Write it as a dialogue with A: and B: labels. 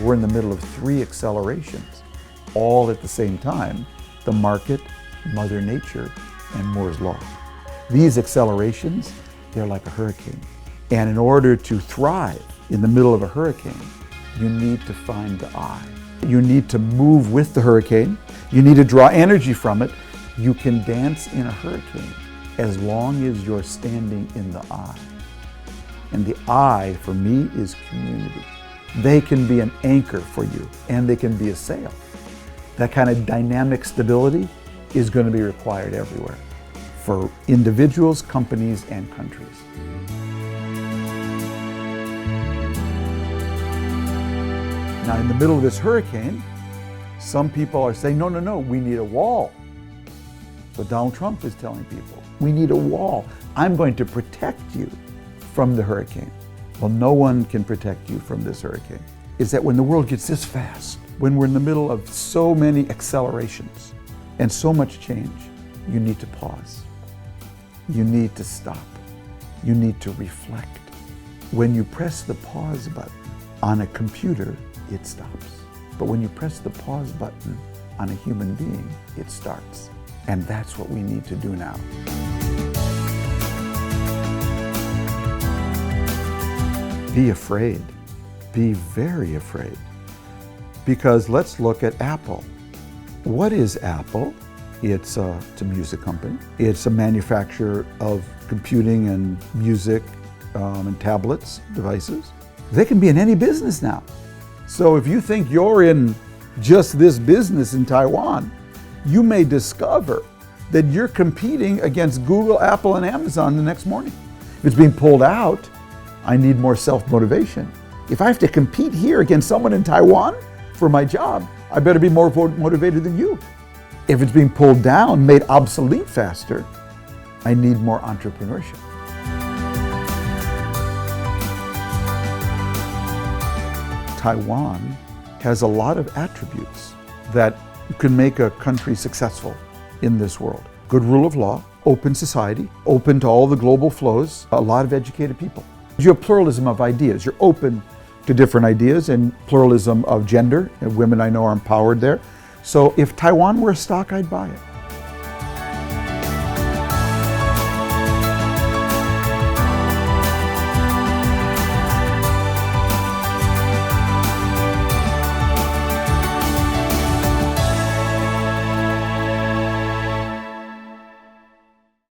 A: we're in the middle of 3 accelerations, all at the same time: the market, Mother Nature, and Moore's Law. These accelerations, they're like a hurricane. And in order to thrive in the middle of a hurricane, you need to find the eye. You need to move with the hurricane. You need to draw energy from it. You can dance in a hurricane as long as you're standing in the eye. And the eye, for me, is community. They can be an anchor for you, and they can be a sail. That kind of dynamic stability is going to be required everywhere, for individuals, companies, and countries. Now, in the middle of this hurricane, some people are saying, no, we need a wall. So Donald Trump is telling people, we need a wall. I'm going to protect you from the hurricane. Well, no one can protect you from this hurricane. Is that when the world gets this fast, when we're in the middle of so many accelerations and so much change, you need to pause. You need to stop. You need to reflect. When you press the pause button on a computer, it stops. But when you press the pause button on a human being, it starts. And that's what we need to do now. Be afraid. Be very afraid. Because let's look at Apple. What is Apple? It's a music company. It's a manufacturer of computing and music and tablets, devices. They can be in any business now. So if you think you're in just this business in Taiwan, you may discover that you're competing against Google, Apple, and Amazon the next morning. If it's being pulled out, I need more self-motivation. If I have to compete here against someone in Taiwan for my job, I better be more motivated than you. If it's being pulled down, made obsolete faster, I need more entrepreneurship. Taiwan has a lot of attributes that can make a country successful in this world. Good rule of law, open society, open to all the global flows, a lot of educated people. You have pluralism of ideas. You're open to different ideas and pluralism of gender. And women I know are empowered there. So if Taiwan were a stock, I'd buy it.